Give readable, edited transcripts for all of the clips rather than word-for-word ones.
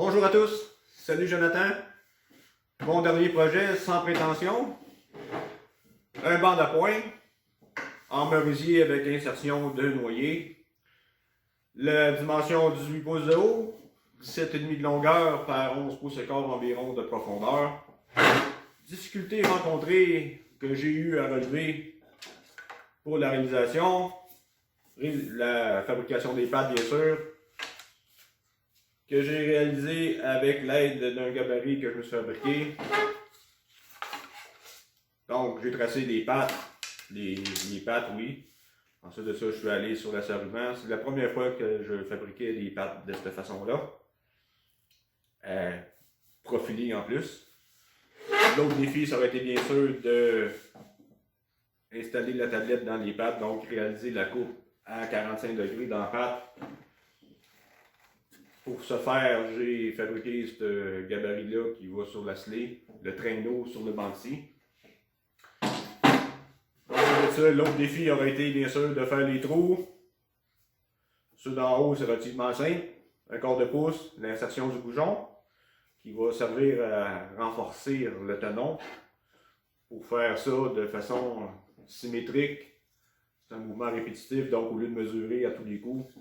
Bonjour à tous, salut Jonathan. Mon dernier projet, sans prétention, un banc d'appoint en merisier avec insertion de noyer. La dimension 18 pouces de haut, 17,5 de longueur par 11 pouces et quart environ de profondeur. Difficultés rencontrées que j'ai eu à relever pour la réalisation, la fabrication des pattes bien sûr, que j'ai réalisé avec l'aide d'un gabarit que je me suis fabriqué. Donc j'ai tracé des pattes, les pattes oui. Ensuite de ça, je suis allé sur l'assorbement. C'est la première fois que je fabriquais des pattes de cette façon-là. Profilées en plus. L'autre défi, ça aurait été bien sûr de installer la tablette dans les pattes, donc réaliser la coupe à 45 degrés dans la patte. Pour ce faire, j'ai fabriqué ce gabarit-là qui va sur la slé, le traîneau sur le banc-ci. L'autre défi aurait été bien sûr de faire les trous. Ceux d'en haut, c'est relativement simple. Un quart de pouce, l'insertion du bouchon qui va servir à renforcer le tenon. Pour faire ça de façon symétrique, c'est un mouvement répétitif, donc au lieu de mesurer à tous les coups,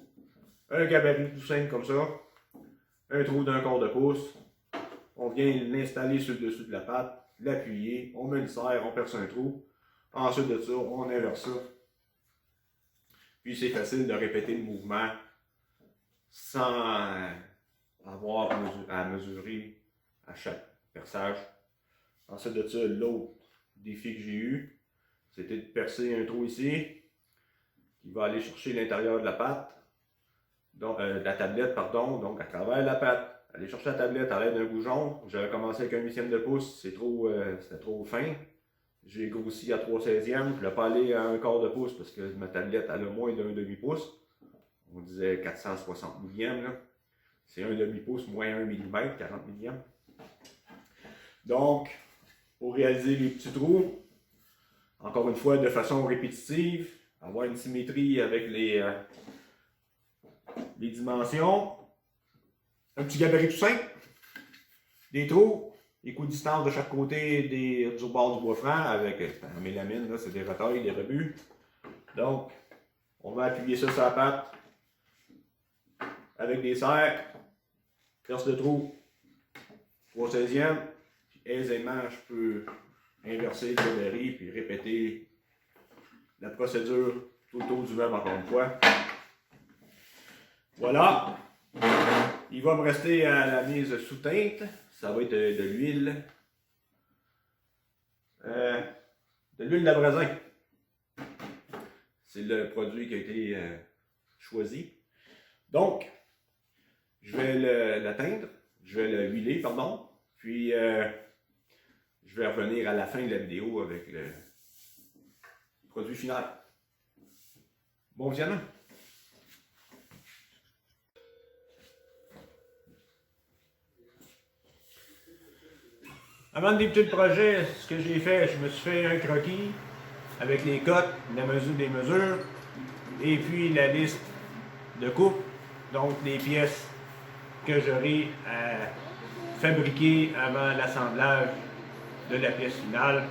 un gabarit tout simple comme ça, un trou d'un quart de pouce, on vient l'installer sur le dessus de la patte, l'appuyer, on met une serre, on perce un trou. Ensuite de ça, on inverse ça. Puis c'est facile de répéter le mouvement sans avoir à mesurer à chaque perçage. Ensuite de ça, l'autre défi que j'ai eu, c'était de percer un trou ici qui va aller chercher l'intérieur de la patte, donc de la tablette, pardon, donc à travers la patte. Aller chercher la tablette à l'aide d'un bouchon. J'avais commencé avec un 1/8 de pouce, c'était trop fin. J'ai grossi à 3/16e, je ne voulais pas aller à un quart de pouce parce que ma tablette elle a moins d'un demi-pouce. On disait 460 millièmes. C'est un demi-pouce moins 1 mm, 40 millièmes. Donc, pour réaliser les petits trous, encore une fois de façon répétitive, avoir une symétrie avec les dimensions, un petit gabarit tout simple, des trous, équidistance de chaque côté du bord du bois franc avec en mélamine, c'est des retailles, des rebuts. Donc, on va appuyer ça sur la patte avec des serres, perce de trou, 3/16e, puis aisément je peux inverser le gabarit puis répéter la procédure tout autour du meuble encore une fois. Voilà, il va me rester à la mise sous teinte. Ça va être de l'huile. De l'huile d'abrasin. C'est le produit qui a été choisi. Donc, je vais l'atteindre. Je vais le huiler, pardon. Puis, je vais revenir à la fin de la vidéo avec le produit final. Bon visionnement! Avant de débuter le projet, ce que j'ai fait, je me suis fait un croquis avec les cotes, la mesure des mesures, et puis la liste de coupe, donc les pièces que j'aurai à fabriquer avant l'assemblage de la pièce finale,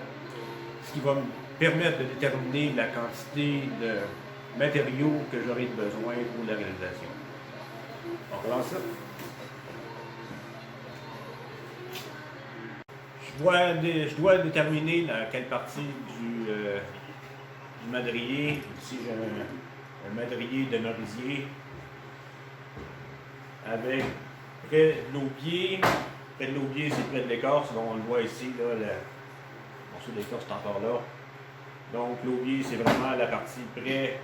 ce qui va me permettre de déterminer la quantité de matériaux que j'aurai besoin pour la réalisation. On commence ça. Je dois déterminer dans quelle partie du madrier. Ici j'ai un madrier de merisier avec près de nos pieds. Près de nos pieds, c'est près de l'écorce. On le voit ici, là, le morceau d'écorce est encore là. Donc l'aubier, c'est vraiment la partie près.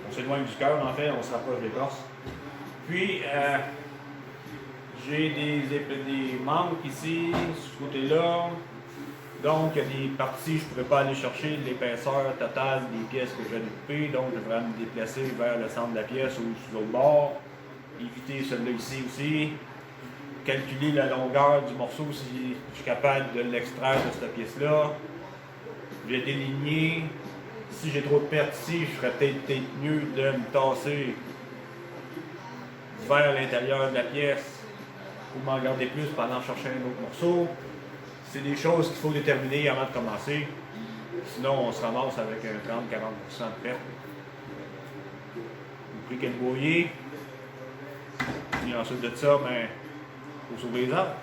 On s'éloigne du cœur en fait, on se rapproche de l'écorce. Puis j'ai des manques ici, ce côté-là. Donc, il y a des parties, je ne pourrais pas aller chercher l'épaisseur totale des pièces que je vais découper. Donc, je devrais me déplacer vers le centre de la pièce ou sur l'autre bord. Éviter celui-là ici aussi. Calculer la longueur du morceau si je suis capable de l'extraire de cette pièce-là. Je vais déligner. Si j'ai trop de pertes ici, je ferais peut-être mieux de me tasser vers l'intérieur de la pièce Faut m'en garder plus pendant chercher un autre morceau. C'est des choses qu'il faut déterminer avant de commencer. Sinon, on se ramasse avec un 30-40% de perte. Vous prenez quel boyer. Et ensuite de ça, ben, faut sauver les arbres.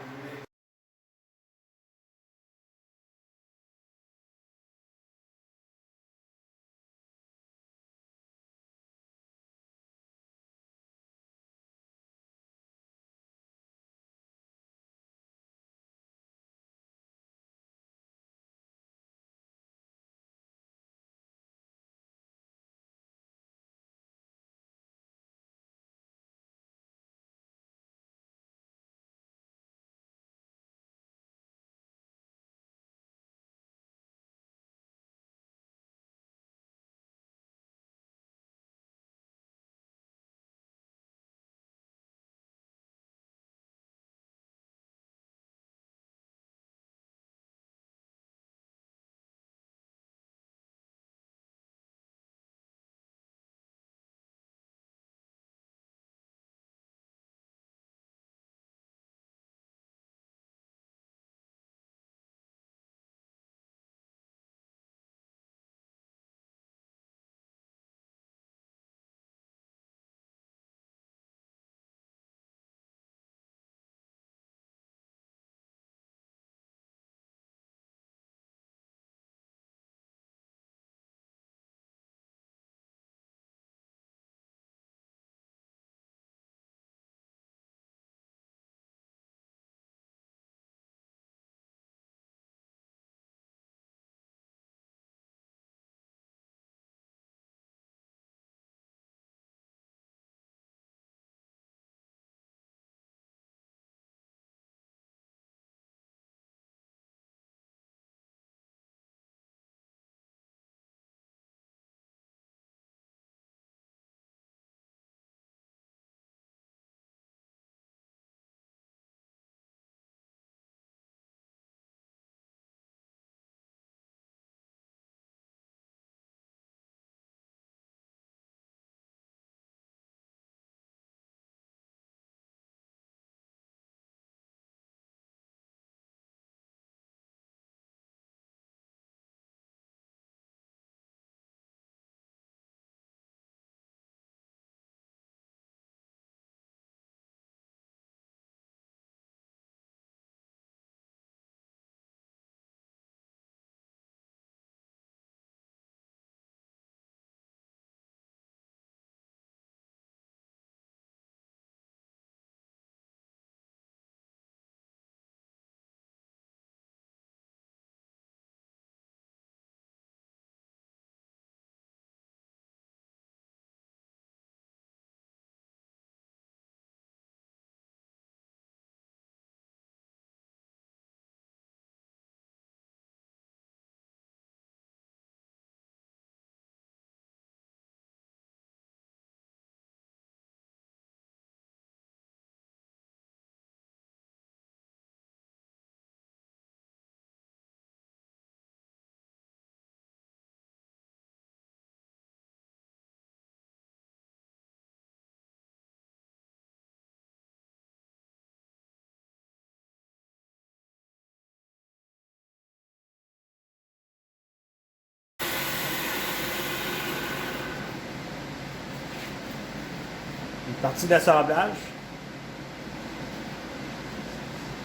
Une partie d'assemblage.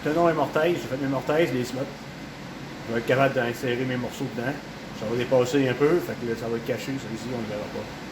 Tenons un mortaise, j'ai fait mes mortaises, les slots. Je vais être capable d'insérer mes morceaux dedans. Ça va dépasser un peu, fait que là, ça va être caché, ça ici, on ne le verra pas.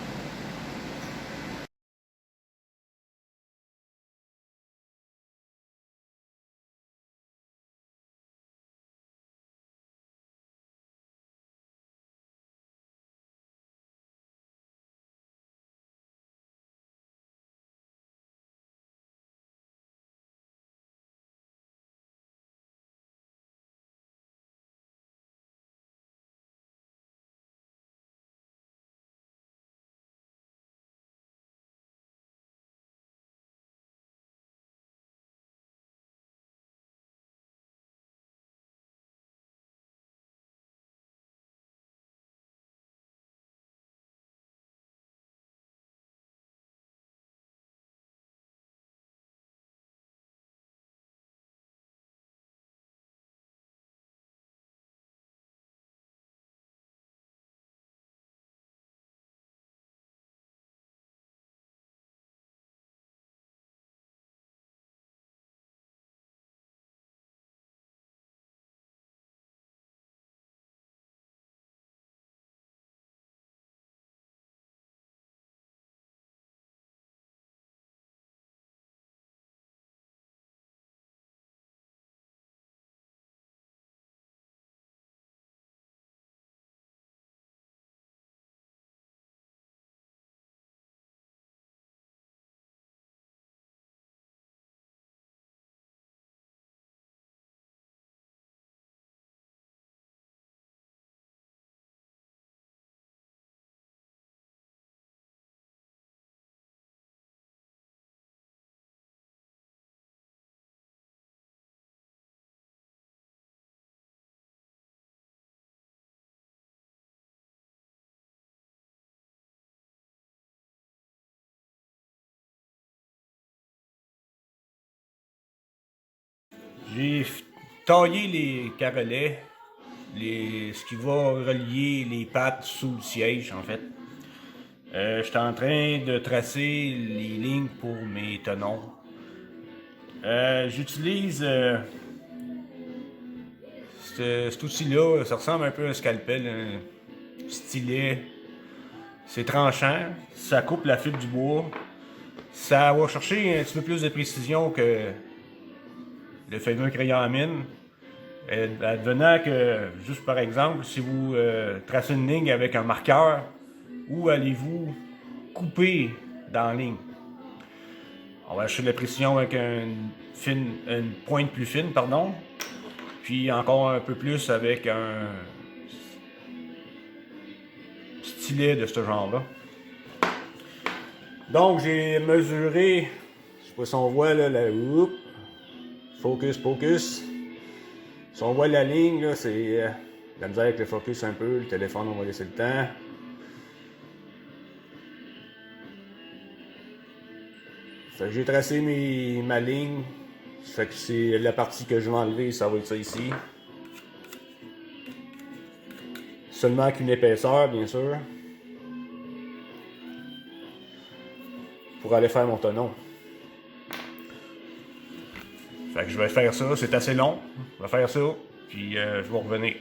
J'ai taillé les carrelets, ce qui va relier les pattes sous le siège en fait. J'étais en train de tracer les lignes pour mes tenons. J'utilise cet outil-là, ça ressemble un peu à un scalpel, un stylet. C'est tranchant, ça coupe la fibre du bois. Ça va chercher un petit peu plus de précision que le fameux crayon à mine. Advenant que, juste par exemple, si vous tracez une ligne avec un marqueur, où allez-vous couper dans la ligne? On va chercher de la précision avec une pointe plus fine, pardon. Puis encore un peu plus avec un stylet de ce genre-là. Donc j'ai mesuré, je sais pas si on voit là, focus. Si on voit la ligne, là, c'est la misère avec le focus un peu, le téléphone on va laisser le temps. Fait que j'ai tracé ma ligne. Fait que c'est la partie que je vais enlever, ça va être ça ici. Seulement qu'une épaisseur, bien sûr. Pour aller faire mon tenon. Fait que je vais faire ça, c'est assez long. Je vais faire ça, puis je vais revenir.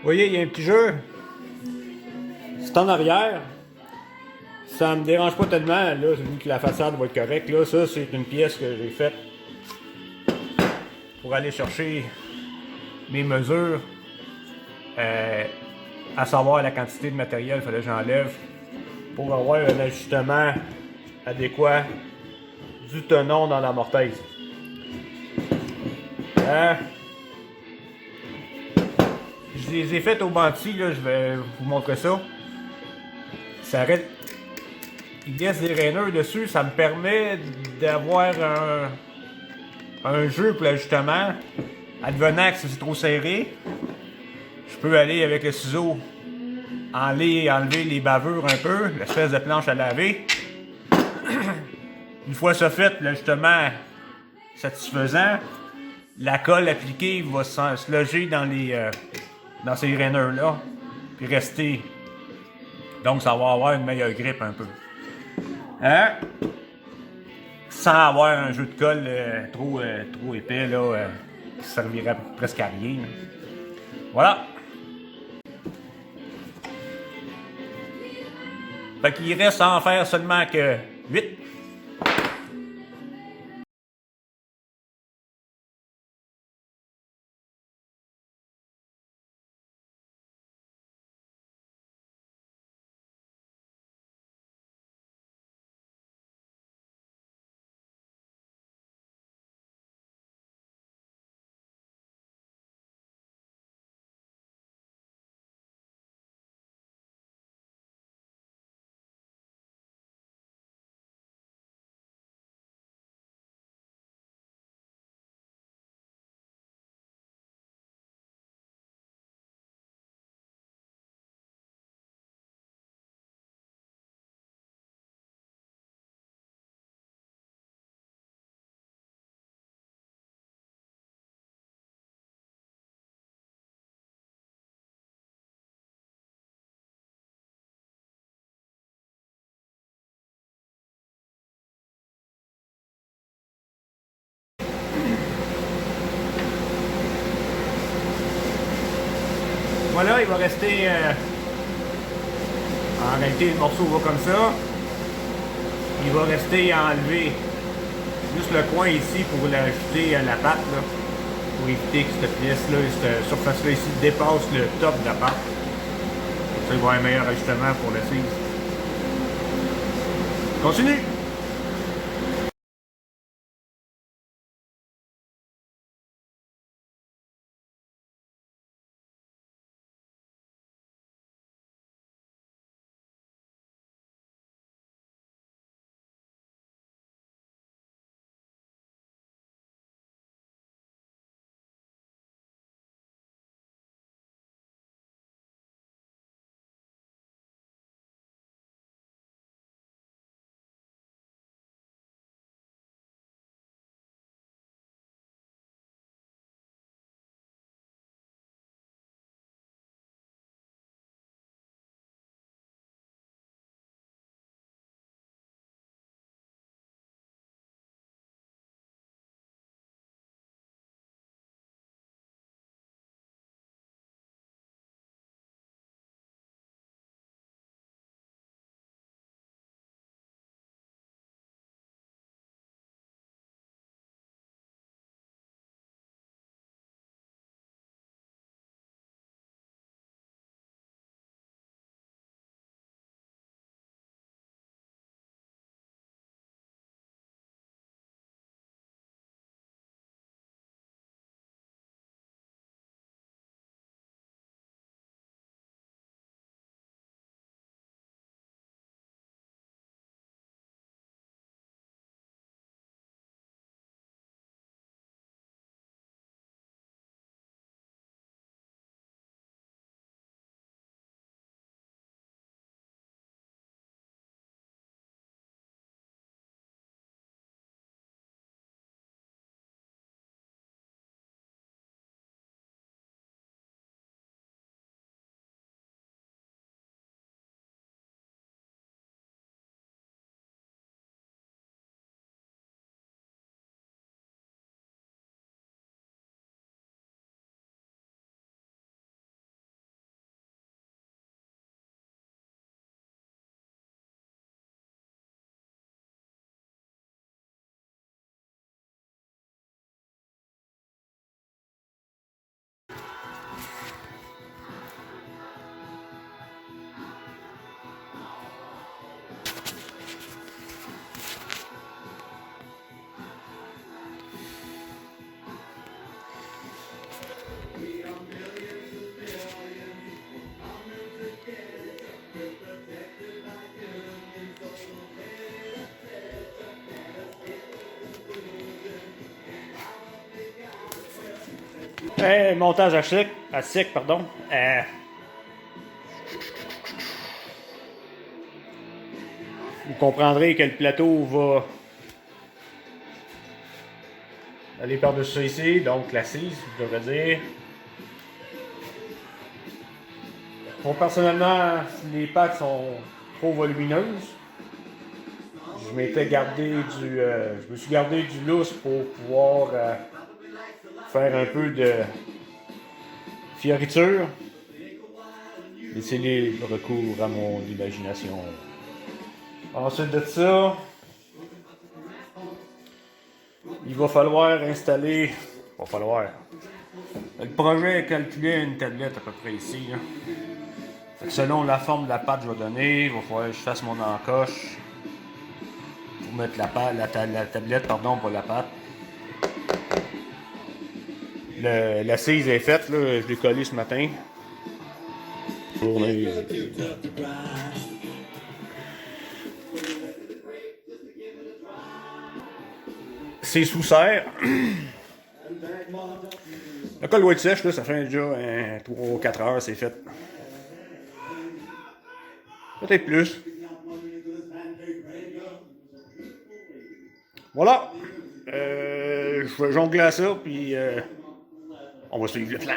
Vous voyez, il y a un petit jeu. C'est en arrière. Ça me dérange pas tellement, là, vu que la façade va être correcte. Là, ça, c'est une pièce que j'ai faite pour aller chercher mes mesures. À savoir la quantité de matériel qu'il fallait que j'enlève pour avoir un ajustement adéquat du tenon dans la mortaise. Je les ai faites au banti, là, je vais vous montrer ça. Ça arrête. Il laisse des rainures dessus, ça me permet d'avoir un jeu pour l'ajustement. Advenant que c'est trop serré, je peux aller avec le ciseau enlever les bavures un peu, l'espèce de planche à laver. Une fois ça fait, l'ajustement satisfaisant, la colle appliquée va se loger dans ces rainures-là, puis rester. Donc ça va avoir une meilleure grippe un peu. Sans avoir un jeu de colle trop épais, là, qui servirait presque à rien. Là. Voilà. Fait qu'il reste à en faire seulement que 8. Voilà, il va rester... en réalité, le morceau va comme ça. Il va rester à enlever juste le coin ici pour l'ajouter à la pâte, là, pour éviter que cette pièce-là, cette surface-là ici dépasse le top de la pâte. Pour ça, il va y avoir un meilleur ajustement pour le cise. Continue! Montage à sec, pardon. Vous comprendrez que le plateau va aller par-dessus ça ici, donc l'assise, je devrais dire. Bon, personnellement, les pâtes sont trop volumineuses. Je m'étais gardé je me suis gardé du lousse pour pouvoir faire un peu de fioriture. Laisser libre recours à mon imagination. Ensuite de ça, il va falloir installer. Le projet calculait une tablette à peu près ici. Là. Fait que selon la forme de la pâte que je vais donner, il va falloir que je fasse mon encoche pour mettre la tablette pour la pâte. L'assise est faite, là, je l'ai collée ce matin. C'est sous serre. Le col doit être sèche, là, ça fait déjà 3-4 heures, c'est fait. Peut-être plus. Voilà. Je vais jongler à ça, puis on va suivre le plan.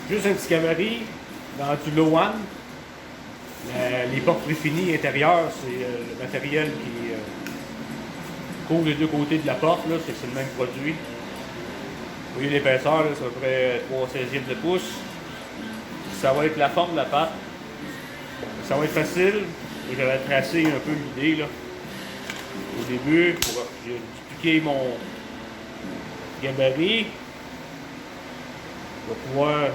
Juste un petit gabarit dans du Lowan. Les portes préfinies intérieures, c'est le matériel qui couvre les deux côtés de la porte, c'est le même produit. Vous voyez l'épaisseur, c'est à peu près 3/16 de pouce. Ça va être la forme de la patte. Ça va être facile. J'avais tracé un peu l'idée là. Au début, j'ai dupliqué mon gabarit. Je vais pouvoir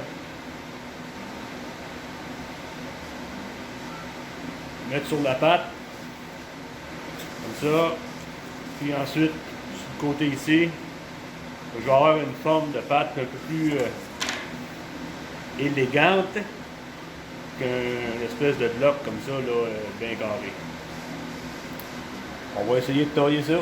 mettre sur la patte. Comme ça. Puis ensuite, sur le côté ici, je vais avoir une forme de patte un peu plus élégante qu'une espèce de bloc comme ça, là, bien carré. On va essayer de tailler ça.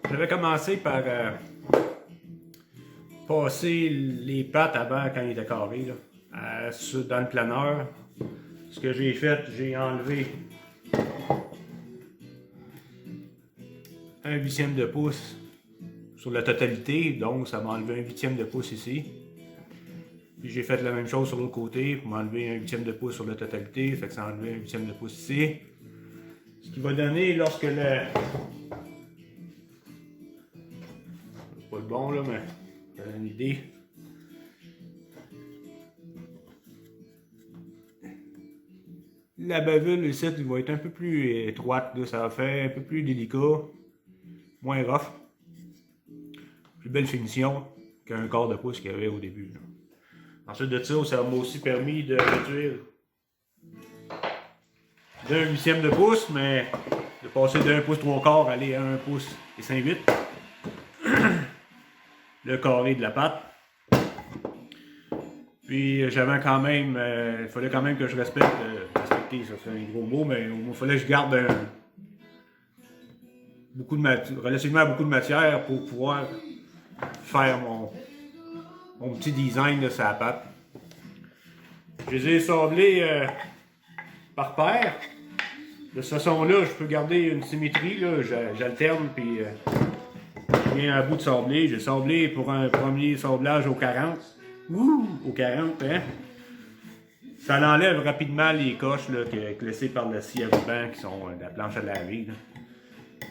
J'avais commencé par passer les pattes avant quand il était carré, là, dans le planeur. Ce que j'ai fait, j'ai enlevé 1/8 de pouce sur la totalité, donc ça m'a enlevé 1/8 de pouce ici. Puis j'ai fait la même chose sur l'autre côté pour m'enlever 1/8 de pouce sur la totalité, fait que ça a enlevé 1/8 de pouce ici. Ce qui va donner lorsque le... C'est pas le bon là, mais j'ai une idée. La bavule ici va être un peu plus étroite, là, ça va faire un peu plus délicat, moins rough. Plus belle finition qu'un quart de pouce qu'il y avait au début. Là. Ensuite de ça m'a aussi permis de réduire d'1/8 de pouce, mais de passer d'1 pouce 3/4 aller à 1 pouce et 5/8. Le carré de la patte. Puis j'avais quand même, il fallait quand même que je respecter, ça c'est un gros mot, mais il fallait que je garde relativement beaucoup de matière pour pouvoir faire mon petit design de sa patte. Je les ai sablés par paire. De cette façon-là, je peux garder une symétrie, j'alterne, puis je viens à bout de sabler. J'ai sablé pour un premier sablage au 40. Ouh, au 40, hein? Ça enlève rapidement les coches là, laissées par le scie à ruban qui sont de la planche à laver. Là.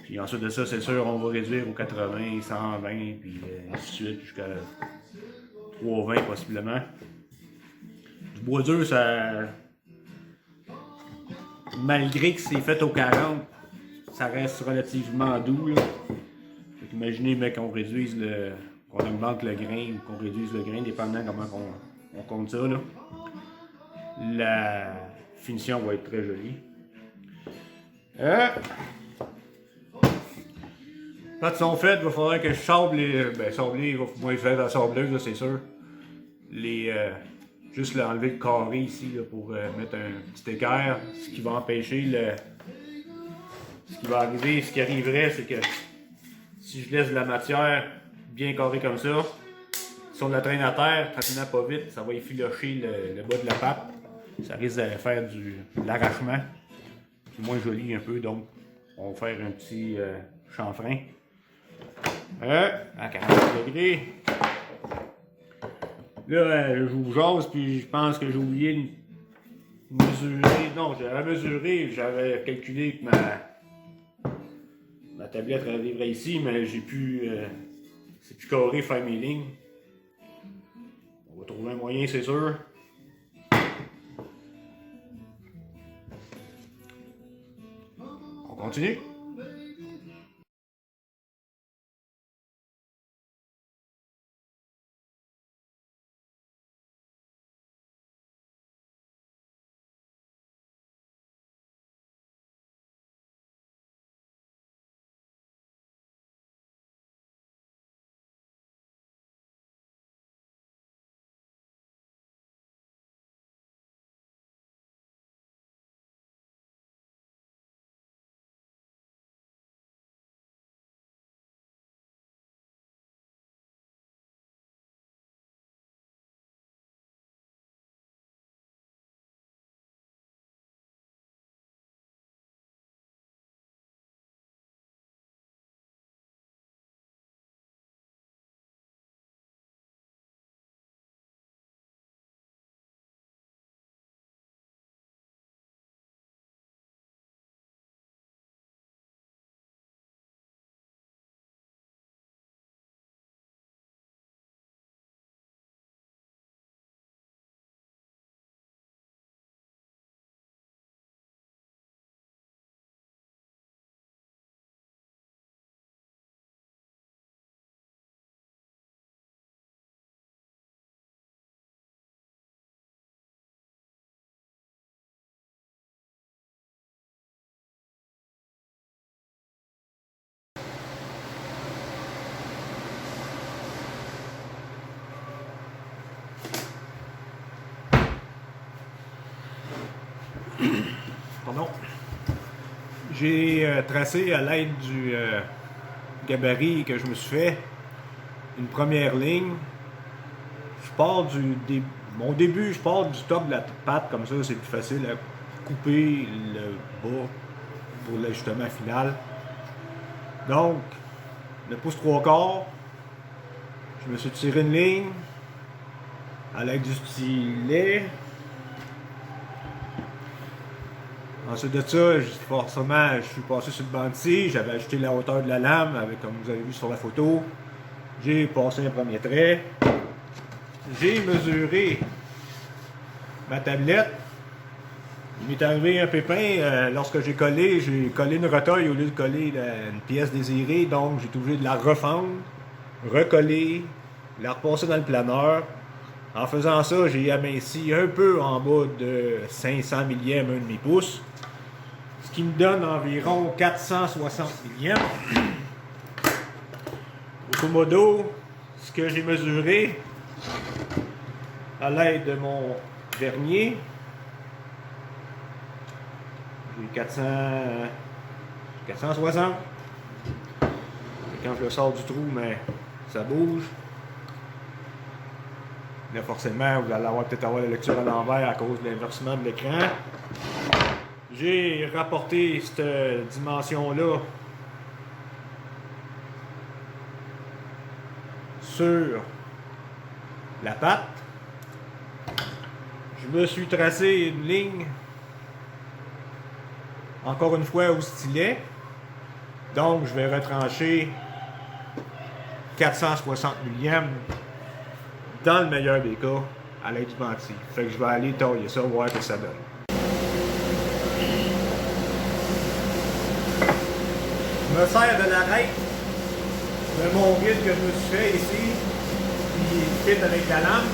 Puis ensuite de ça, c'est sûr, on va réduire au 80, 120, puis ainsi de suite, jusqu'à 320 possiblement. Du bois dur, ça... Malgré que c'est fait au 40, ça reste relativement doux. Là. Imaginez mais qu'on réduise le... qu'on augmente le grain ou qu'on réduise le grain, dépendant comment on compte ça. Là. La finition va être très jolie. Quand ils sont faits, il va falloir que je sable les. Ben, sabler, il va moins faire la sableuse, c'est sûr. Juste enlever le carré ici là, pour mettre un petit équerre. Ce qui va empêcher le. Ce qui va arriver, ce qui arriverait, c'est que si je laisse de la matière bien carrée comme ça, si on la traîne à terre, tranquillement pas vite, ça va effilocher le bas de la pâte. Ça risque de faire de l'arrachement. C'est moins joli un peu, donc on va faire un petit chanfrein. À 40 degrés. Là, je vous jase, puis je pense que j'ai oublié de mesurer. Non, j'avais mesuré, j'avais calculé que ma tablette arriverait ici, mais j'ai pu. C'est plus carré faire mes lignes. On va trouver un moyen, c'est sûr. On continue. Pardon. J'ai tracé à l'aide du gabarit que je me suis fait une première ligne. Je pars mon début, je pars du top de la pâte, comme ça c'est plus facile à couper le bas pour l'ajustement final. Donc, le pouce 3/4, je me suis tiré une ligne à l'aide du stylet. Ensuite de ça, forcément, je suis passé sur le banc de scie, j'avais ajusté la hauteur de la lame, avec, comme vous avez vu sur la photo. J'ai passé un premier trait. J'ai mesuré ma tablette. Il m'est arrivé un pépin lorsque j'ai collé une retaille au lieu de coller une pièce désirée, donc j'ai été obligé de la refendre, recoller, la repasser dans le planeur. En faisant ça, j'ai aminci un peu en bas de 500 millièmes, un demi-pouce, ce qui me donne environ 460 millièmes. Grosso modo, ce que j'ai mesuré à l'aide de mon vernier, j'ai 460. Et quand je le sors du trou, mais ça bouge. Là, forcément, vous allez peut-être avoir la lecture à l'envers à cause de l'inversement de l'écran. J'ai rapporté cette dimension-là sur la patte. Je me suis tracé une ligne, encore une fois au stylet. Donc, je vais retrancher 460 millième dans le meilleur des cas à l'aide du venti. Fait que je vais aller tailler ça, voir ce que ça donne. Je me sers de l'arête de mon guide que je me suis fait ici, qui fit avec la lame.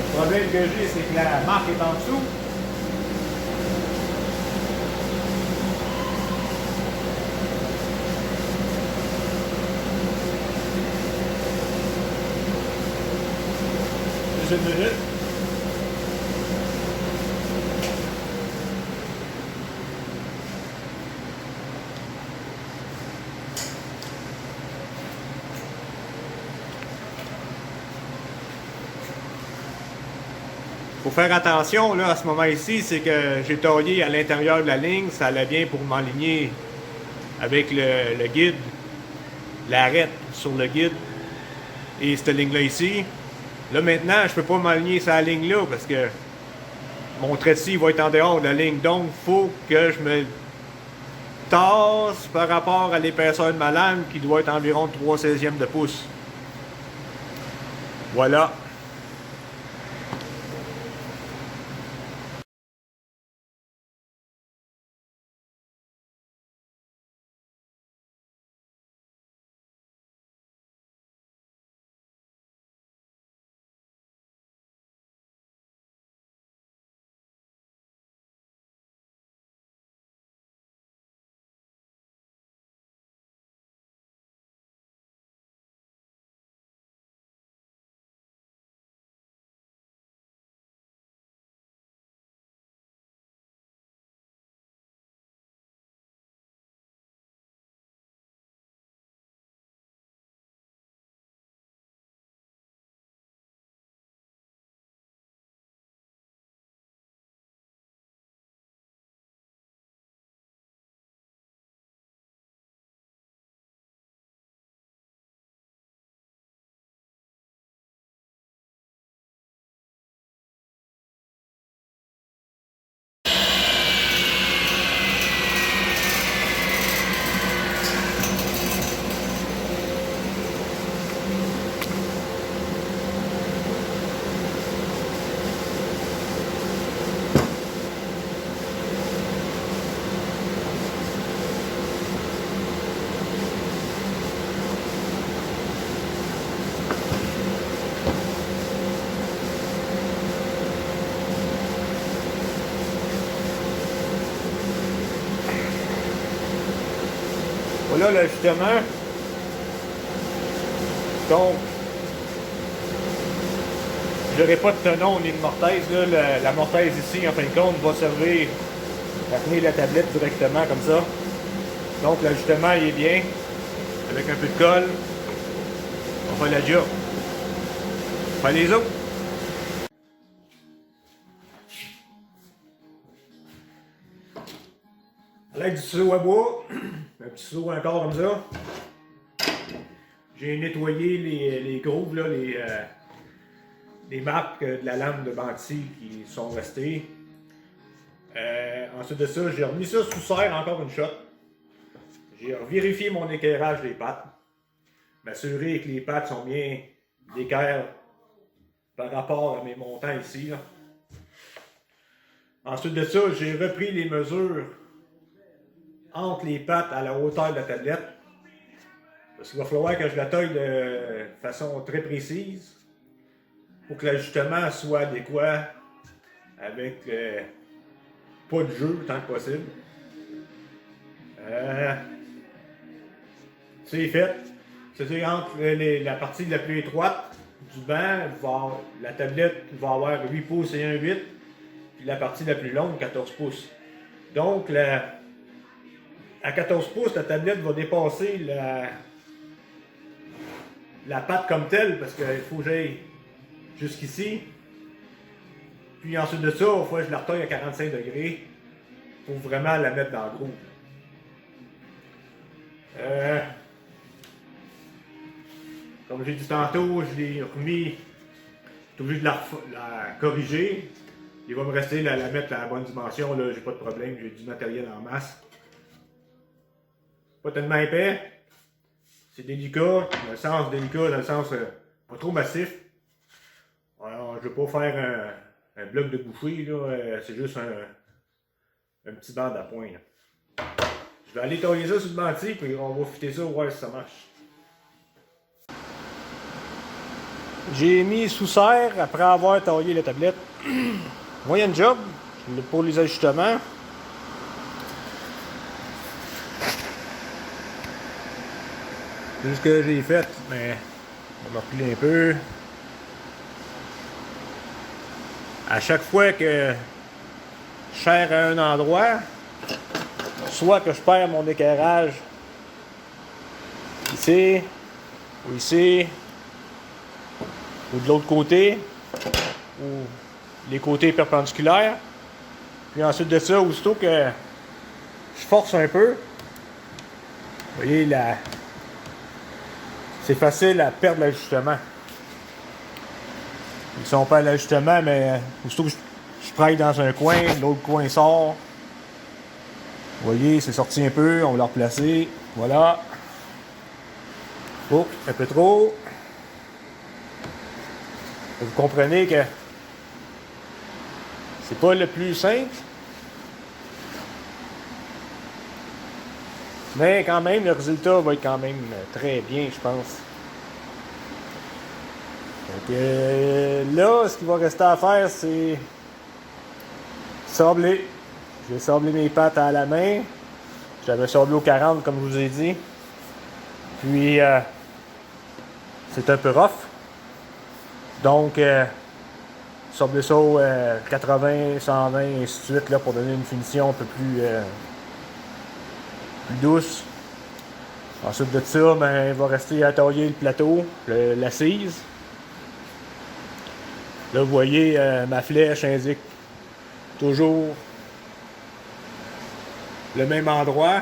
Le problème que j'ai, c'est que la marque est en dessous. Juste une minute. Faut faire attention là, à ce moment ici, c'est que j'ai taillé à l'intérieur de la ligne, ça allait bien pour m'aligner avec le guide, l'arête sur le guide et cette ligne-là ici. Là maintenant, je peux pas m'aligner sur la ligne-là parce que mon trait-ci va être en dehors de la ligne, donc il faut que je me tasse par rapport à l'épaisseur de ma lame qui doit être environ 3/16 de pouce. Voilà. Voilà l'ajustement. Donc, je n'aurai pas de tenon ni de mortaise. Là, la mortaise ici, en fin de compte, va servir à tenir la tablette directement comme ça. Donc, l'ajustement il est bien. Avec un peu de colle, on fait la job. On fait les autres. À l'aide du ciseau à bois, un petit ciseau encore comme ça, j'ai nettoyé les grooves, là, les marques de la lame de venti qui sont restées. Ensuite de ça, j'ai remis ça sous serre encore une shot. J'ai vérifié mon éclairage des pattes, m'assurer que les pattes sont bien d'équerre par rapport à mes montants ici. Là. Ensuite de ça, j'ai repris les mesures entre les pattes à la hauteur de la tablette. Parce qu'il va falloir que je la taille de façon très précise pour que l'ajustement soit adéquat avec pas de jeu tant que possible. C'est fait. C'est-à-dire entre la partie la plus étroite du banc, la tablette va avoir 8 pouces et 1,8, puis la partie la plus longue, 14 pouces. Donc, à 14 pouces, la tablette va dépasser la patte comme telle, parce qu'il faut que j'aille jusqu'ici. Puis ensuite de ça, il faut que je la retaille à 45 degrés pour vraiment la mettre dans le groove. Comme j'ai dit tantôt, je l'ai remis, je suis obligé de la corriger. Il va me rester la mettre à la bonne dimension, là, j'ai pas de problème, j'ai du matériel en masse. Pas tellement épais. C'est délicat, dans le sens pas trop massif. Alors, je vais pas faire un bloc de bouchée, là, c'est juste un petit banc d'appoint. Je vais aller tailler ça sur le bantier, puis on va fitter ça, voir si ça marche. J'ai mis sous serre après avoir taillé la tablette. Moyenne job pour les ajustements. C'est juste que j'ai fait, mais on va reculer un peu. À chaque fois que je serre à un endroit, soit que je perds mon éclairage ici, ou ici, ou de l'autre côté, ou les côtés perpendiculaires. Puis ensuite de ça, aussitôt que je force un peu, vous voyez, là, c'est facile à perdre l'ajustement. Ils sont pas à l'ajustement, mais aussitôt que je praille dans un coin, l'autre coin sort. Vous voyez, c'est sorti un peu, on va le replacer. Voilà. Oh, un peu trop. Vous comprenez que c'est pas le plus simple. Mais quand même, le résultat va être quand même très bien, je pense. Donc là, ce qu'il va rester à faire, c'est sabler. Je vais sabler mes pattes à la main. J'avais sablé au 40, comme je vous ai dit. Puis, c'est un peu rough. Donc, sabler ça au 80, 120, et ainsi de suite, là, pour donner une finition un peu plus douce. Ensuite de ça, ben, il va rester à tailler le plateau, l'assise. Là, vous voyez, ma flèche indique toujours le même endroit.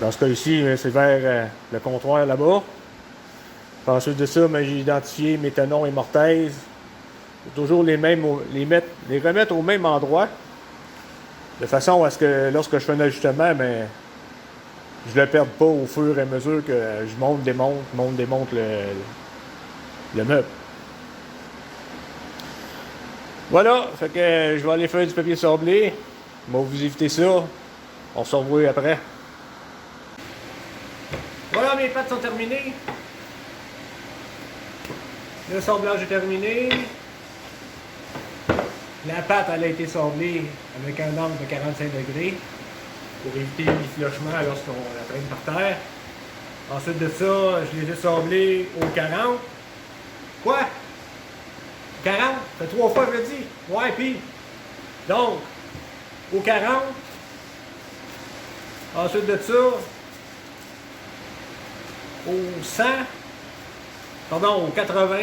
Dans ce cas-ci, c'est vers le comptoir là-bas. Ensuite de ça, ben, j'ai identifié mes tenons et mortaises. Toujours les remettre au même endroit. De façon à ce que lorsque je fais un ajustement, ben, je ne le perde pas au fur et à mesure que je monte, démonte le meuble. Voilà, fait que je vais aller faire du papier sablé. Je vais vous éviter ça. On se revoit après. Voilà, mes pattes sont terminées. Le sablage est terminé. La pâte elle a été sablée avec un angle de 45 degrés pour éviter l'efflochement lorsqu'on la traîne par terre. Ensuite de ça, je les ai sablés au 40. Quoi? 40? Ça fait 3 fois que je le dis. Ouais, puis. Donc, au 40. Ensuite de ça, au 100. Pardon, au 80.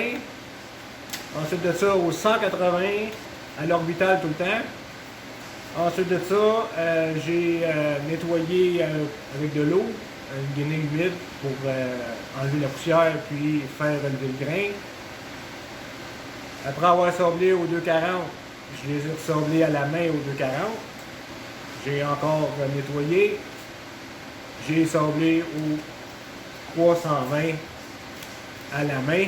Ensuite de ça, au 180. À l'orbital tout le temps. Ensuite de ça, j'ai nettoyé avec de l'eau, une guenille humide pour enlever la poussière puis faire relever le grain. Après avoir sablé au 240, je les ai sablés à la main au 240. J'ai encore nettoyé. J'ai sablé au 320 à la main.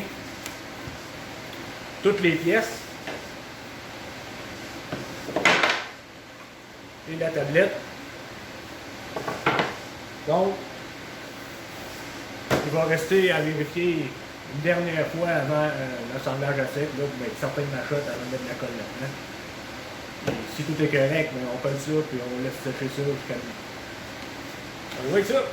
Toutes les pièces. Et la tablette. Donc, il va rester à vérifier une dernière fois avant l'assemblage à sec, là, pour être certain de ma shot avant de mettre la colle là-dedans. Et si tout est correct, ben, on colle ça, puis on laisse sécher ça jusqu'à nuit. On va avec ça!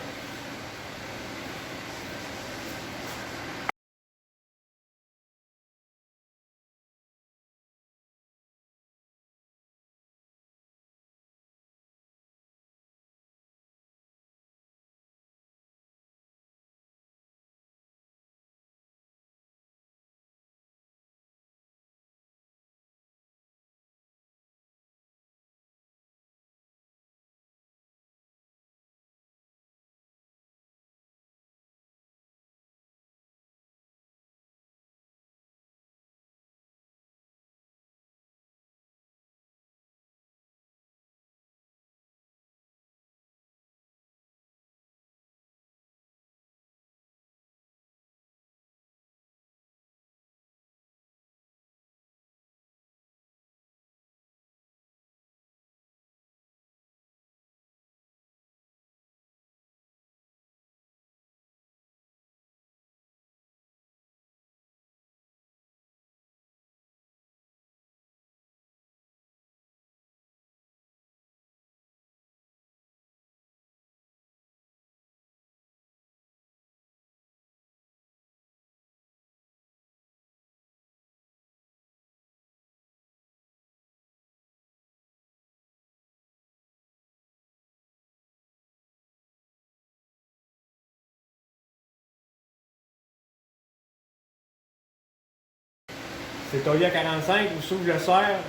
C'est taillé à 45, où je le serre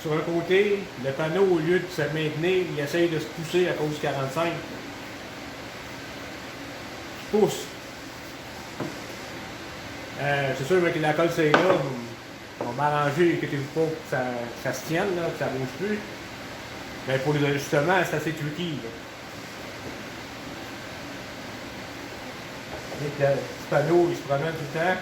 sur un côté, le panneau, au lieu de se maintenir, il essaye de se pousser à cause du 45. Je pousse. C'est sûr avec la colle c'est là, on va m'arranger, inquiétez-vous pas que ça se tienne, là, que ça ne bouge plus. Mais pour les ajustements, c'est assez tricky. Le petit panneau, il se promène tout le temps.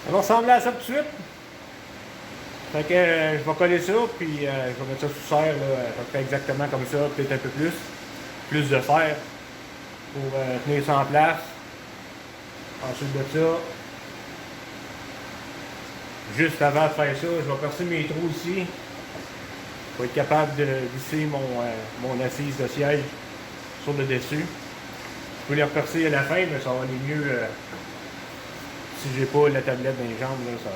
Ça va ressembler à ça tout de suite. Fait que je vais coller ça, puis je vais mettre ça sous serre, là, à peu près exactement comme ça, peut-être un peu plus. Plus de fer pour tenir ça en place. Ensuite de ça, juste avant de faire ça, je vais percer mes trous ici pour être capable de visser mon assise de siège sur le dessus. Je peux les repercer à la fin, mais ça va aller mieux si j'ai pas la tablette dans les jambes, là, ça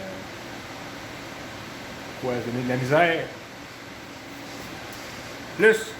va donner de la misère. Plus.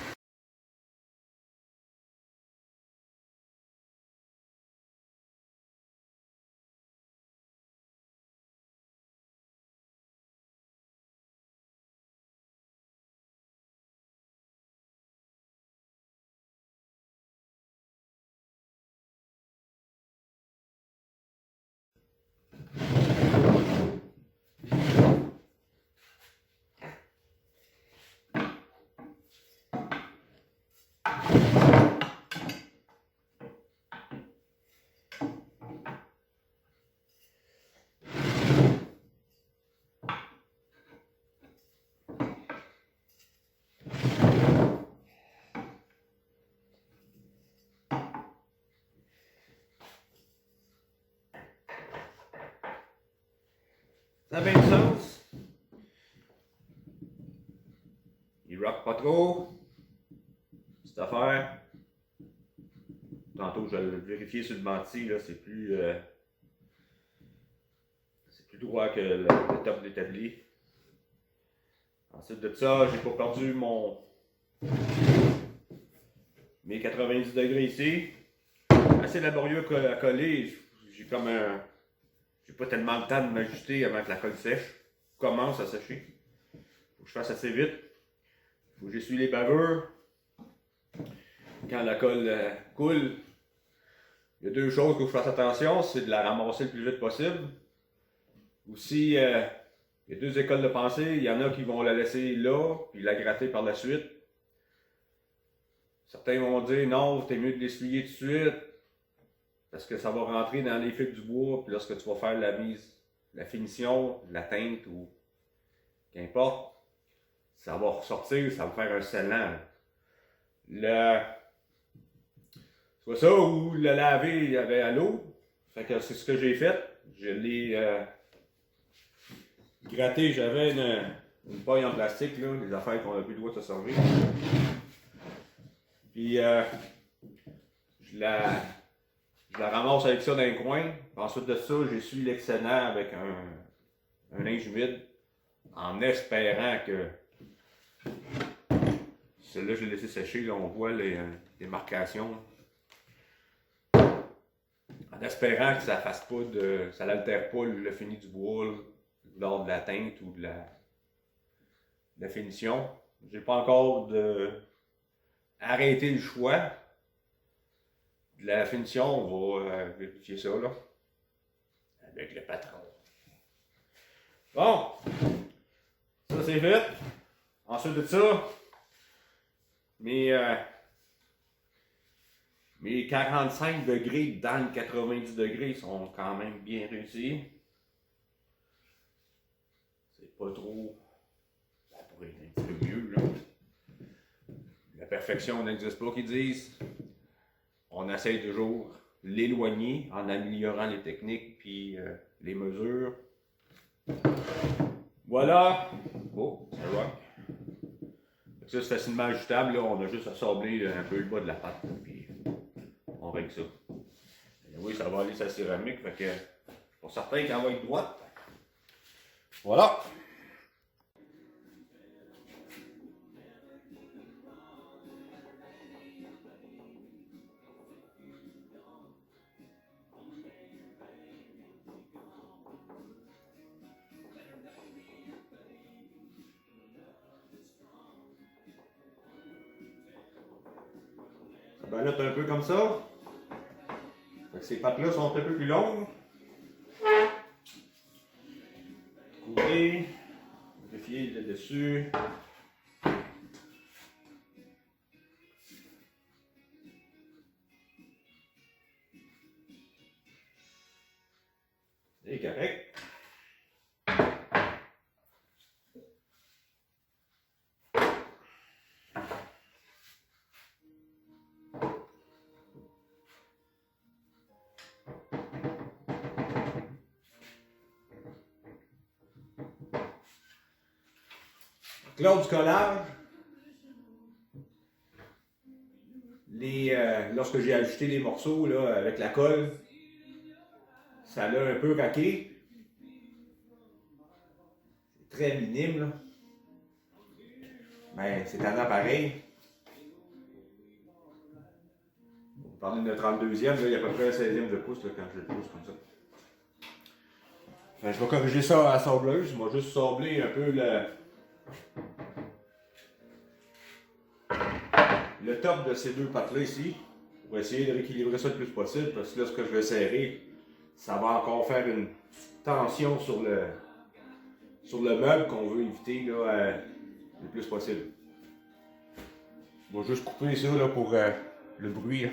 Ça a bien du sens. Il rock pas trop. Cette affaire. Tantôt, je vais le vérifier sur le menti, là, c'est plus droit que le top de l'établi. Ensuite de ça, j'ai pas perdu mes 90 degrés ici. Assez laborieux à coller. J'ai comme j'ai pas tellement le temps de m'ajuster avant que la colle sèche. Commence à sécher. Faut que je fasse assez vite. Faut que j'essuie les bavures. Quand la colle coule, il y a deux choses que je fasse attention, c'est de la ramasser le plus vite possible. Aussi, il y a deux écoles de pensée. Il y en a qui vont la laisser là, puis la gratter par la suite. Certains vont dire non, t'es mieux de l'essuyer tout de suite, parce que ça va rentrer dans les fils du bois, puis lorsque tu vas faire la mise, la finition, la teinte ou qu'importe, ça va ressortir, ça va faire un scellant. Soit ça ou le laver, il y avait à l'eau. Fait que c'est ce que j'ai fait. Je l'ai gratté, j'avais une paille en plastique, là, les affaires qu'on n'a plus le droit de se servir. Puis je la ramasse avec ça dans les coins. Ensuite de ça, j'essuie l'excédent avec un linge humide en espérant que celui-là, je l'ai laissé sécher. Là, on voit les marcations. En espérant que ça fasse pas ça n'altère pas le fini du bois là, lors de la teinte ou de la finition. J'ai pas encore arrêté le choix de la finition. On va vérifier ça là avec le patron. Bon, ça c'est fait. Ensuite de ça, mes 45 degrés dans le 90 degrés sont quand même bien réussis. C'est pas trop. Ça pourrait être un petit peu mieux, là. La perfection n'existe pas, qu'ils disent. On essaie toujours l'éloigner en améliorant les techniques puis les mesures. Voilà. Oh, ça rock. Ça, c'est facilement ajustable. Là. On a juste à sabler un peu le bas de la pâte. Puis on règle ça. Et oui, ça va aller sur la céramique. Fait que je suis pas certain qu'elle va être droite. Voilà. Ça balotte un peu comme ça. Fait que ces pattes-là sont un peu plus longues. Couper, vérifier le dessus. C'est correct. Lors du collage, lorsque j'ai ajusté les morceaux là, avec la colle, ça l'a un peu raqué. C'est très minime, là. Mais c'est tendant pareil. On parlait de 32e, là, il y a à peu près un 16e de pouce là, quand je le pousse comme ça. Enfin, je vais corriger ça à la sableuse. Je vais juste sabler un peu le top de ces deux pattes-là ici, pour essayer de rééquilibrer ça le plus possible, parce que là, ce que je vais serrer, ça va encore faire une tension sur le meuble qu'on veut éviter là, le plus possible. Je vais juste couper ça là, pour le bruit. Là.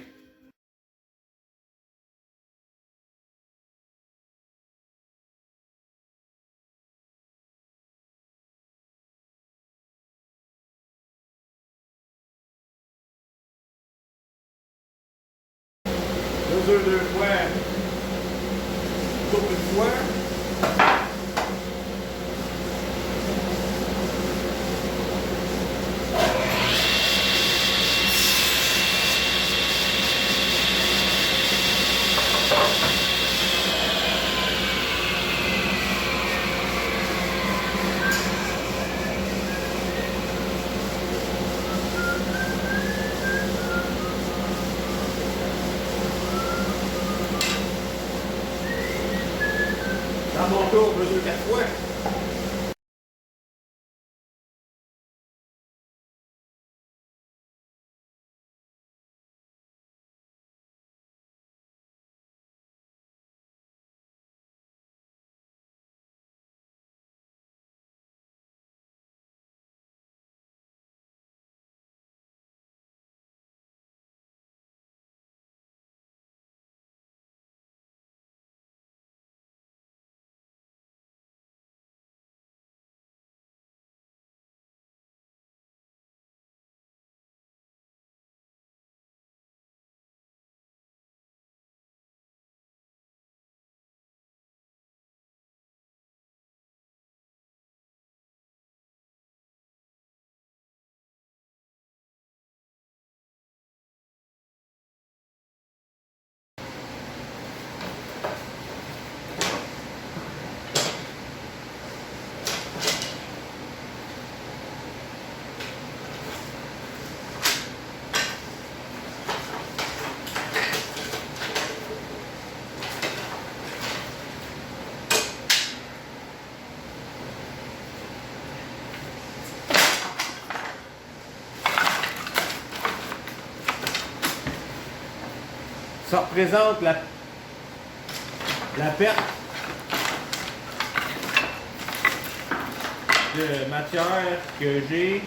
Deux fois, coupe une fois. À mon tour, mesure 4 fois. Ça représente la perte de matière que j'ai,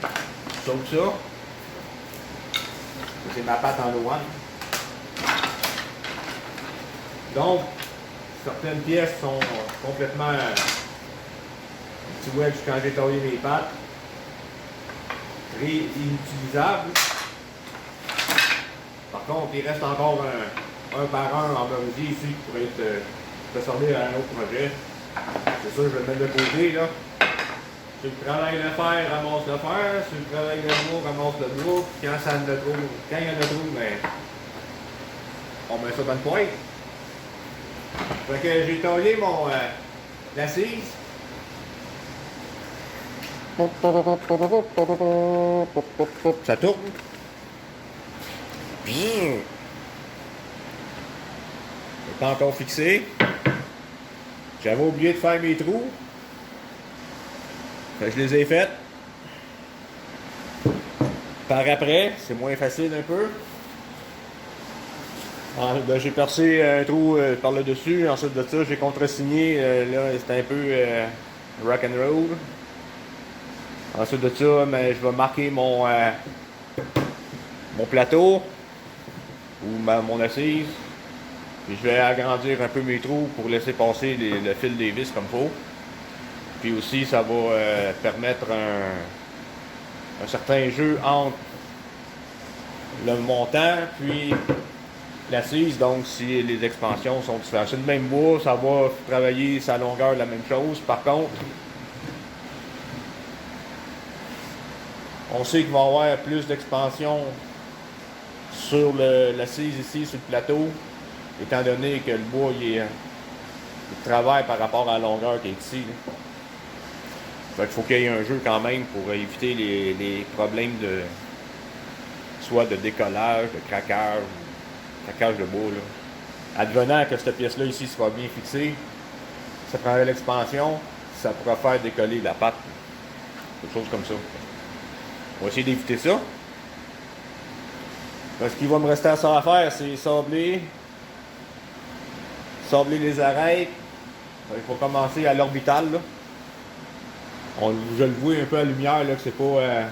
sauf ça. C'est ma pâte en loin. Donc, certaines pièces sont complètement petit wedge quand j'ai taillé mes pâtes. Très inutilisables. Par contre, il reste encore un par un en menuisier ici qui pourrait être servir à un autre projet. C'est sûr, je vais le mettre de côté là. Si le travail de fer, ramasse le fer. Si le travail de bois, ramasse le bois. Puis quand il y en a trop, mais on met ça dans le poêle. Fait que j'ai taillé mon l'assise. Ça tourne. Bien. C'est pas encore fixé. J'avais oublié de faire mes trous. Fait que je les ai faits. Par après, c'est moins facile un peu. Ben, j'ai percé un trou par le dessus. Ensuite de ça, j'ai contresigné. Là, c'était un peu rock and roll. Ensuite de ça, mais je vais marquer mon plateau ou mon assise. Puis je vais agrandir un peu mes trous pour laisser passer le fil des vis comme il faut. Puis aussi, ça va permettre un certain jeu entre le montant puis l'assise. Donc, si les expansions sont différentes, c'est le même bois, ça va travailler sa longueur la même chose. Par contre, on sait qu'il va y avoir plus d'expansion sur l'assise ici, sur le plateau, étant donné que le bois il travaille par rapport à la longueur qui est ici. Là. Fait qu'il faut qu'il y ait un jeu quand même pour éviter les problèmes soit de décollage, de craquage, craquage de bois. Là. Advenant que cette pièce-là ici soit bien fixée, ça prendrait l'expansion, ça pourra faire décoller la pâte. Quelque chose comme ça. On va essayer d'éviter ça. Ce qu'il va me rester à faire, c'est sabler les arêtes. Il faut commencer à l'orbital. Je le vois un peu à la lumière là, que c'est pas.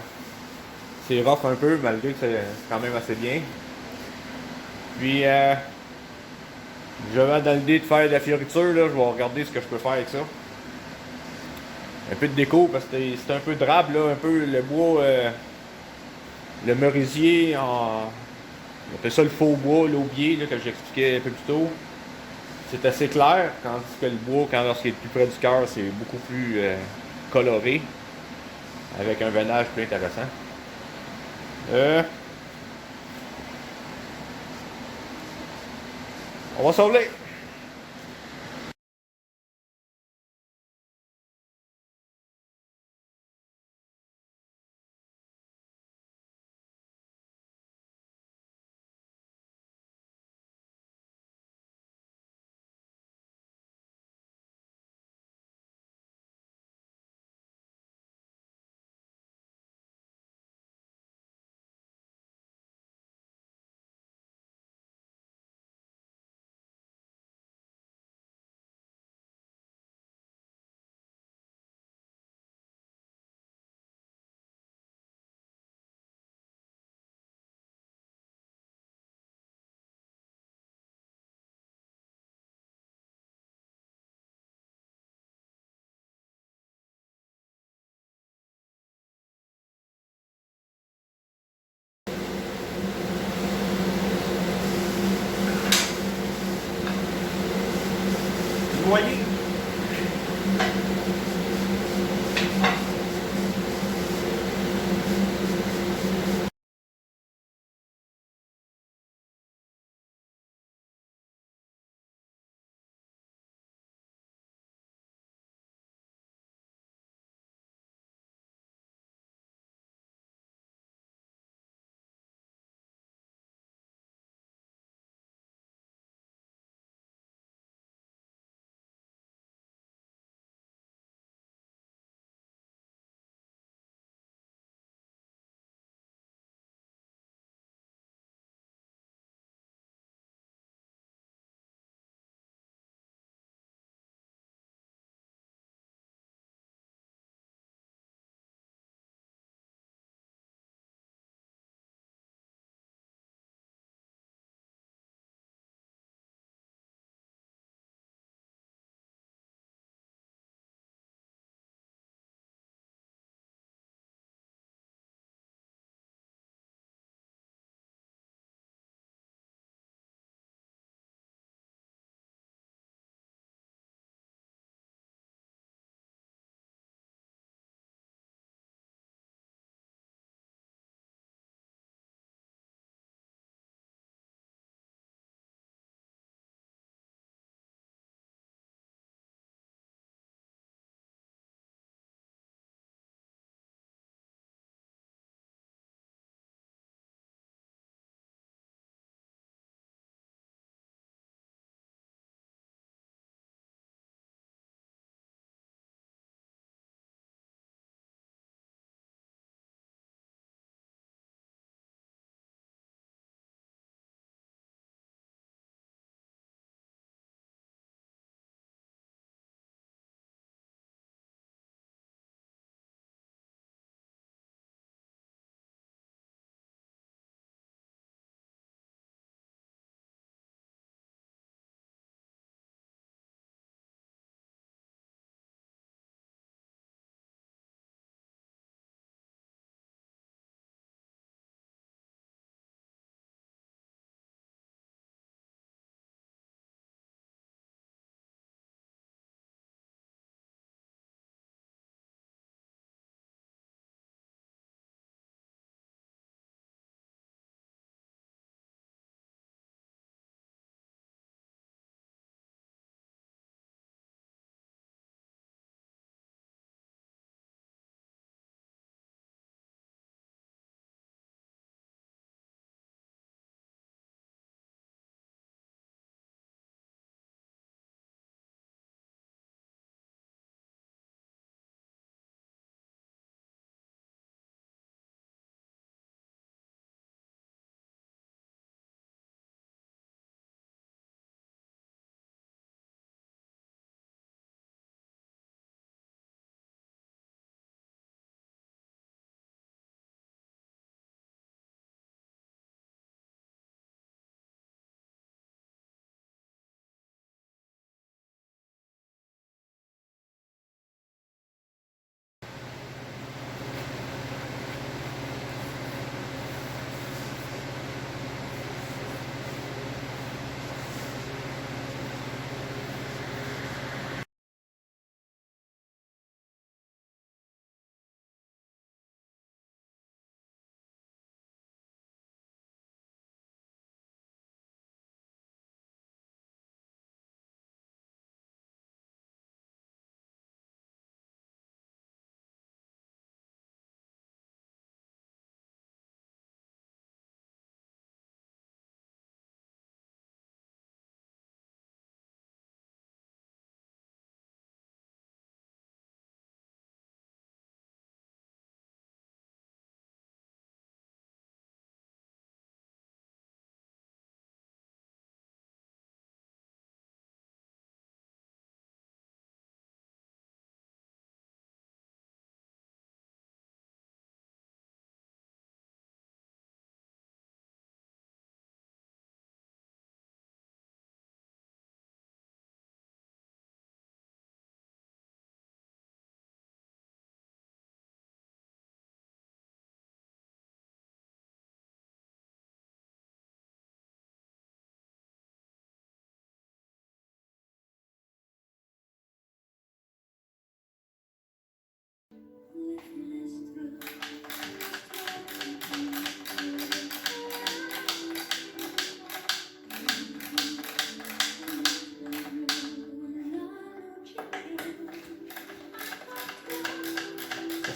C'est rough un peu, malgré que c'est quand même assez bien. Puis j'avais dans l'idée de faire de la fioriture, là, je vais regarder ce que je peux faire avec ça. Un peu de déco parce que c'est un peu drabe là, un peu le bois, le merisier on appelle ça le faux bois, l'aubier que j'expliquais un peu plus tôt. C'est assez clair, tandis que le bois, lorsqu'il est plus près du cœur, c'est beaucoup plus coloré, avec un veinage plus intéressant. On va sauver. Vous voyez?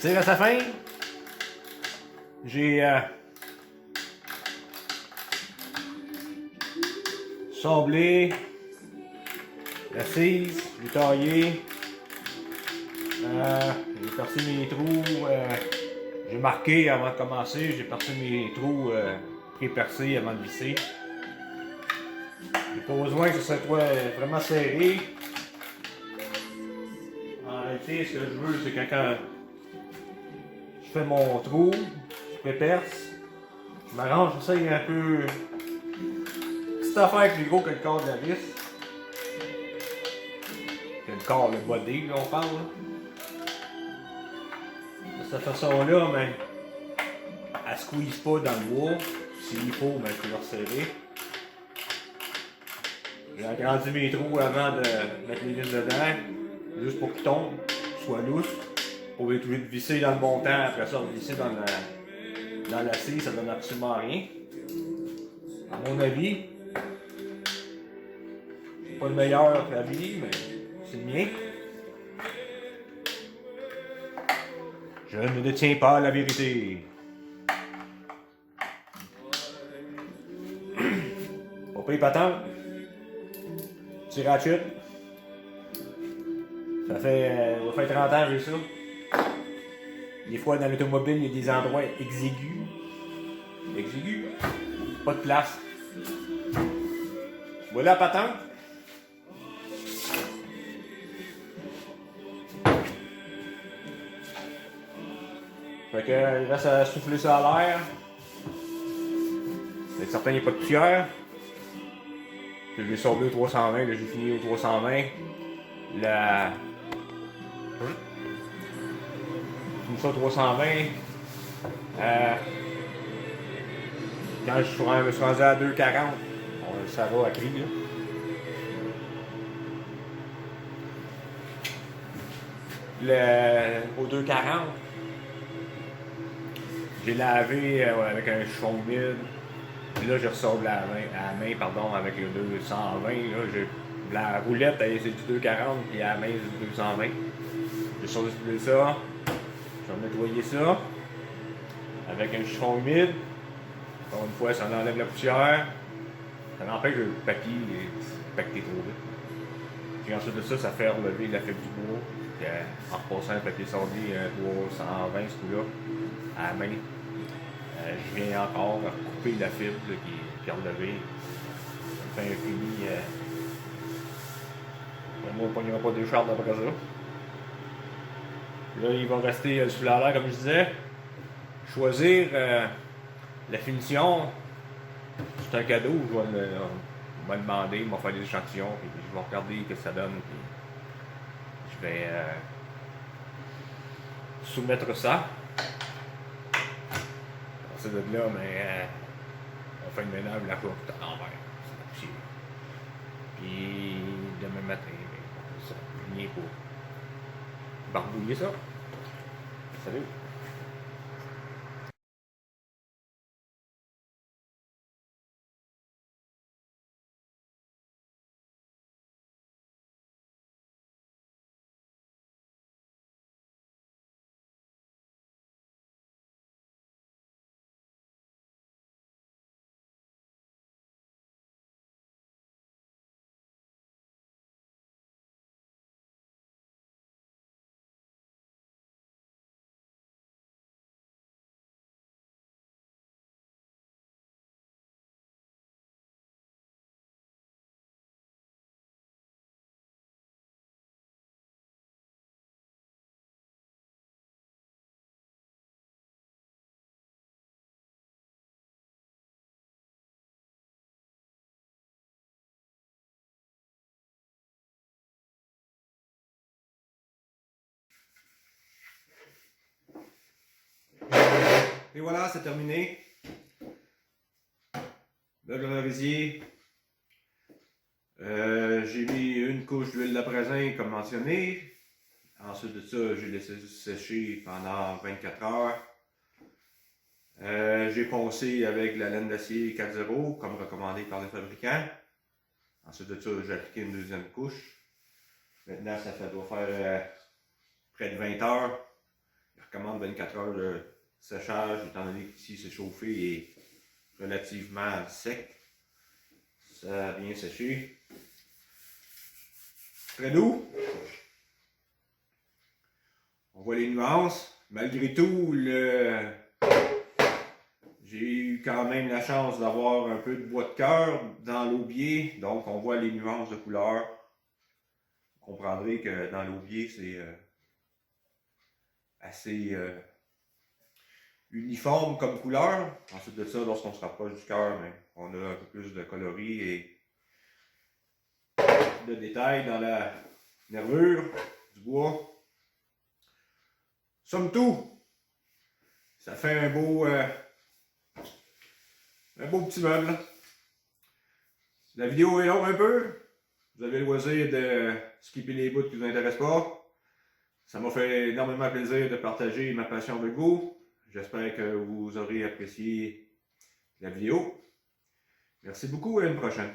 tire à sa fin. J'ai sablé l'assise, j'ai taillé, j'ai percé mes trous, j'ai marqué avant de commencer, j'ai percé mes trous pré-percés avant de visser. J'ai pas besoin que ce soit vraiment serré. En réalité, ce que je veux, c'est quand je fais mon trou, je pré-perce, je m'arrange, j'essaye un peu. Petite affaire plus gros que le corps de la vis. Que le corps, le body, là, on parle. Là. De cette façon-là, mais elle squeeze pas dans le bois. S'il faut, ben, je peux le resserrer. J'ai agrandi mes trous avant de mettre les vis dedans, juste pour qu'ils tombent, qu'ils soient lousses, pour être obligé de visser dans le bon temps, après ça, visser dans l'acier, ça donne absolument rien. À mon avis, c'est pas le meilleur avis, mais c'est le mien. Je ne détiens pas la vérité. Pas pire patente. Petit ratchet. Ça fait 30 ans que j'ai ça. Des fois, dans l'automobile, il y a des endroits exigus. Exigus. Pas de place. Voilà la patente. Fait que, il reste à souffler ça à l'air. Être certain qu'il n'y a pas de poussière. Je l'ai sauvé au 320, là, j'ai fini au 320. La. J'ai ça au 320. Quand je suis rendu à 240, ça va à cri, là. Au 240, j'ai lavé avec un chiffon humide. Puis là, je ressors à la main, avec le 220. Là, la roulette, c'est du 240, puis à la main, c'est du 220. J'ai sorti ça. Je vais nettoyer ça avec un chiffon humide. Encore une fois, ça enlève la poussière. Ça empêche le papier de pacter trop vite. Puis ensuite de ça, ça fait relever la fibre du bois. Puis, en repassant le papier sordi 320 ce coup-là, à la main, je viens encore couper la fibre là, qui est relevée. Ça me fait un fini. On ne pognera pas des chardes après ça. Là, il va rester sous l'air, comme je disais. Choisir la finition, c'est un cadeau. Je vais le demander, il va faire des échantillons, puis je vais regarder ce que ça donne. Puis je vais soumettre ça. C'est de là, mais on fait une ménage, la coupe tout à l'envers. C'est possible. Puis demain matin, ça, je viens pour barbouiller ça. Salut! Et voilà, c'est terminé. Le grenadier. J'ai mis une couche d'huile d'apraisin comme mentionné. Ensuite de ça, j'ai laissé sécher pendant 24 heures. J'ai poncé avec la laine d'acier 4.0 comme recommandé par le fabricant. Ensuite de ça, j'ai appliqué une deuxième couche. Maintenant, ça doit faire près de 20 heures. recommande 24 heures de séchage, étant donné qu'ici c'est chauffé et relativement sec. Ça a bien séché. Très doux. On voit les nuances. Malgré tout, j'ai eu quand même la chance d'avoir un peu de bois de cœur dans l'aubier. Donc on voit les nuances de couleur. Vous comprendrez que dans l'aubier, c'est assez uniforme comme couleur. Ensuite de ça, lorsqu'on se rapproche du cœur, on a un peu plus de coloris et de détails dans la nervure du bois. Somme toute, ça fait un beau petit meuble. La vidéo est longue un peu. Vous avez le loisir de skipper les bouts qui ne vous intéressent pas. Ça m'a fait énormément plaisir de partager ma passion avec vous. J'espère que vous aurez apprécié la vidéo. Merci beaucoup et à une prochaine.